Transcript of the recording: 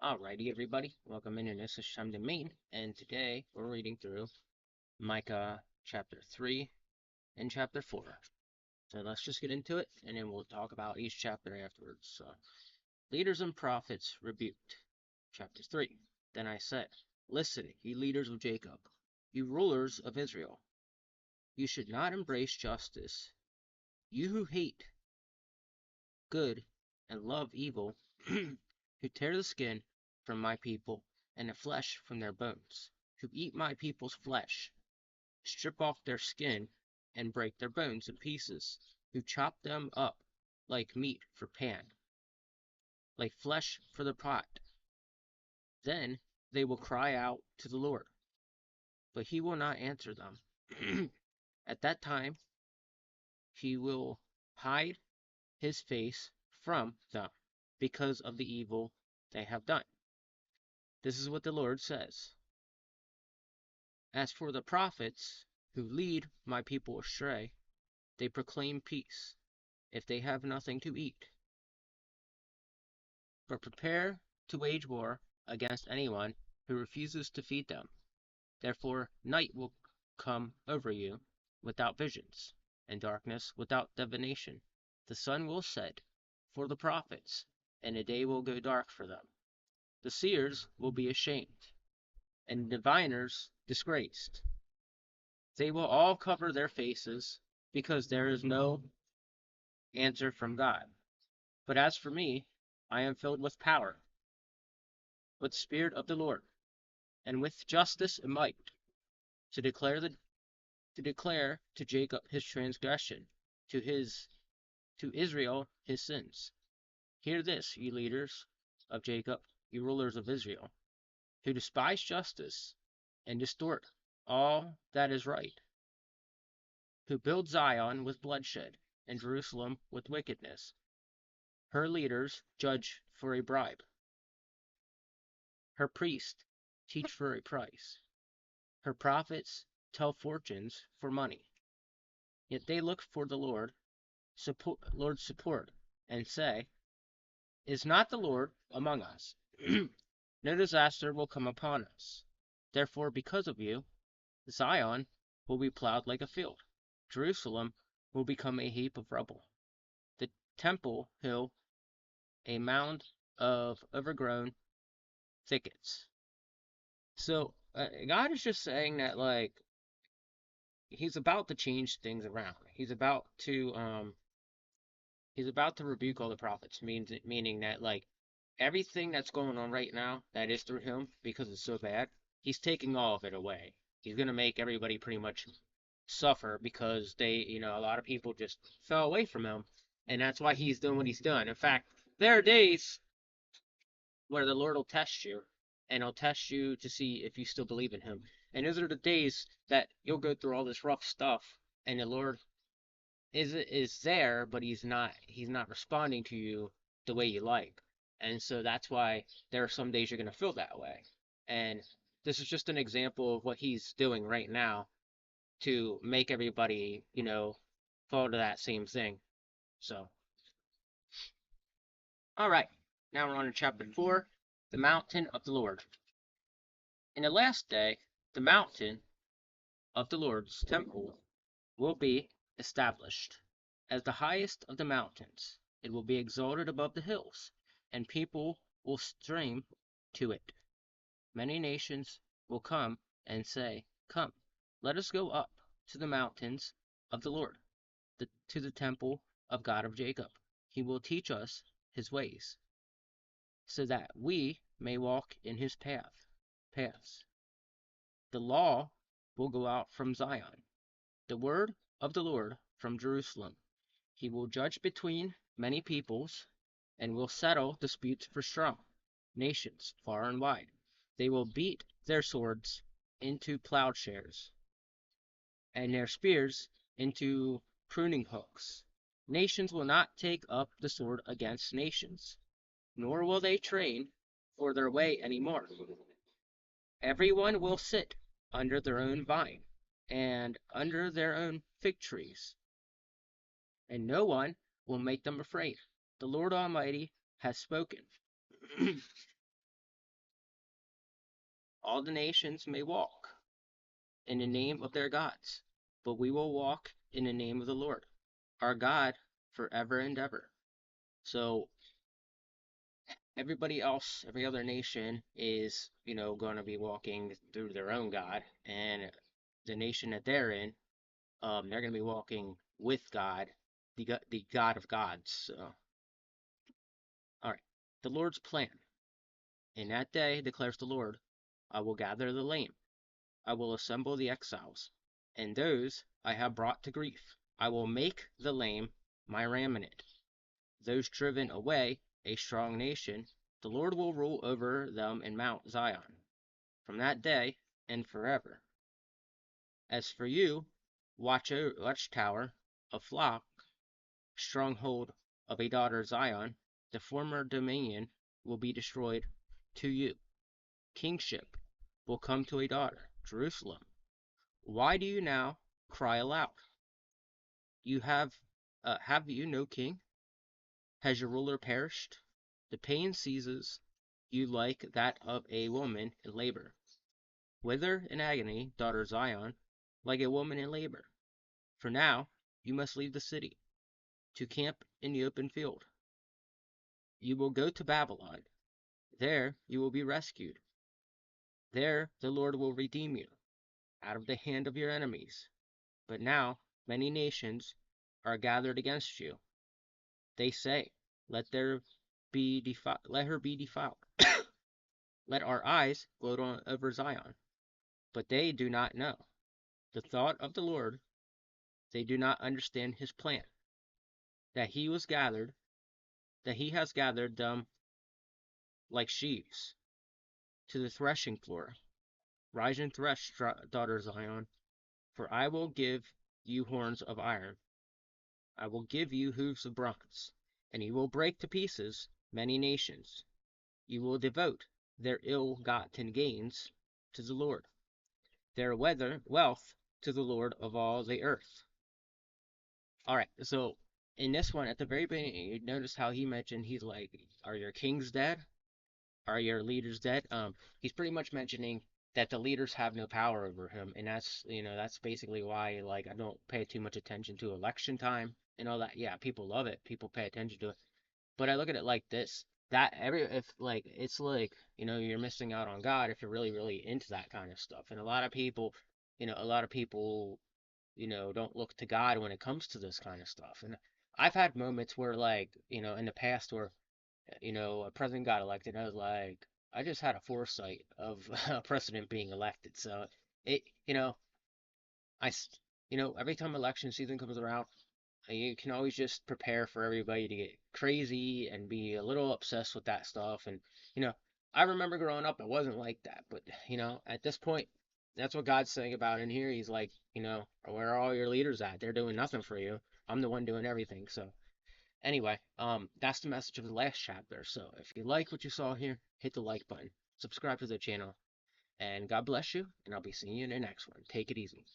Alrighty, everybody, welcome in, and this is Shamden Main, and today we're reading through Micah chapter 3 and chapter 4. So let's just get into it, and then we'll talk about each chapter afterwards. So, Leaders and Prophets Rebuked, chapter 3. Then I said, Listen, ye leaders of Jacob, you rulers of Israel, you should not embrace justice. You who hate good and love evil, who tear the skin from my people and the flesh from their bones, who eat my people's flesh, strip off their skin and break their bones in pieces, who chop them up like meat for pan, like flesh for the pot. Then they will cry out to the Lord, but he will not answer them. At that time he will hide his face from them because of the evil they have done. This is what the Lord says. As for the prophets who lead my people astray, they proclaim peace if they have nothing to eat, but prepare to wage war against anyone who refuses to feed them. Therefore night will come over you without visions, and darkness without divination. The sun will set for the prophets, and the day will go dark for them. The seers will be ashamed, and diviners disgraced. They will all cover their faces, because there is no answer from God. But as for me, I am filled with power, with the Spirit of the Lord, and with justice and might, to declare to Jacob his transgression, to Israel his sins. Hear this, ye leaders of Jacob, ye rulers of Israel, who despise justice and distort all that is right, who build Zion with bloodshed and Jerusalem with wickedness. Her leaders judge for a bribe. Her priests teach for a price. Her prophets tell fortunes for money. Yet they look for the Lord's support, and say, Is not the Lord among us? No disaster will come upon us. Therefore, because of you, Zion will be plowed like a field. Jerusalem will become a heap of rubble. The temple hill a mound of overgrown thickets. So God is just saying that, like, he's about to change things around. He's about to rebuke all the prophets, meaning that, like, everything that's going on right now that is through him, because it's so bad, he's taking all of it away. He's gonna make everybody pretty much suffer because a lot of people just fell away from him, and that's why he's doing what he's done. In fact, there are days where the Lord will test you, and he'll test you to see if you still believe in him. And those are the days that you'll go through all this rough stuff, and the Lord is there, but he's not responding to you the way you like. And so that's why there are some days you're gonna feel that way. And this is just an example of what he's doing right now to make everybody, fall to that same thing. So, all right, now we're on to chapter 4, the mountain of the Lord. In the last day, the mountain of the Lord's temple will be established as the highest of the mountains. It will be exalted above the hills, and people will stream to it. Many nations will come and say, Come, let us go up to the mountains of the Lord, to the temple of God of Jacob. He will teach us his ways, so that we may walk in his paths. The law will go out from Zion, the word of the Lord from Jerusalem. He will judge between many peoples, and will settle disputes for strong nations far and wide. They will beat their swords into plowshares, and their spears into pruning hooks. Nations will not take up the sword against nations, nor will they train for their way any more. Everyone will sit under their own vine, and under their own fig trees, and no one will make them afraid. The Lord Almighty has spoken. all the nations may walk in the name of their gods, but we will walk in the name of the Lord, our God, forever and ever. So everybody else, every other nation is, going to be walking through their own God, and the nation that they're in, they're going to be walking with God, the God of gods. So, all right, the Lord's plan. In that day, declares the Lord, I will gather the lame, I will assemble the exiles, and those I have brought to grief. I will make the lame my raiment, those driven away, a strong nation. The Lord will rule over them in Mount Zion, from that day and forever. As for you, watchtower, a flock, stronghold of a daughter Zion, the former dominion will be destroyed to you. Kingship will come to a daughter, Jerusalem. Why do you now cry aloud? You have you no king? Has your ruler perished? The pain seizes you like that of a woman in labor. Wither in agony, daughter Zion, like a woman in labor. For now you must leave the city, to camp in the open field. You will go to Babylon. There you will be rescued. There the Lord will redeem you out of the hand of your enemies. But now many nations are gathered against you. They say, let her be defiled. Let our eyes gloat over Zion. But they do not know the thought of the Lord. They do not understand his plan, that he has gathered them like sheaves to the threshing floor. Rise and thresh, daughter Zion, for I will give you horns of iron. I will give you hooves of bronze, and you will break to pieces many nations. You will devote their ill-gotten gains to the Lord, their wealth to the Lord of all the earth. All right, so in this one, at the very beginning, you notice how he mentioned, he's like, are your kings dead? Are your leaders dead? He's pretty much mentioning that the leaders have no power over him, and that's basically why, like, I don't pay too much attention to election time and all that. Yeah, people love it, people pay attention to it, but I look at it like this: if like it's like, you're missing out on God if you're really, really into that kind of stuff. And a lot of people, don't look to God when it comes to this kind of stuff. And I've had moments where, like, in the past where, a president got elected, I was like, I just had a foresight of a president being elected. So it, I, every time election season comes around, you can always just prepare for everybody to get crazy and be a little obsessed with that stuff. And, you know, I remember growing up, it wasn't like that. But, at this point, that's what God's saying about in here. He's like, where are all your leaders at? They're doing nothing for you. I'm the one doing everything. So, anyway, that's the message of the last chapter. So, if you like what you saw here, hit the like button, subscribe to the channel, and God bless you. And I'll be seeing you in the next one. Take it easy.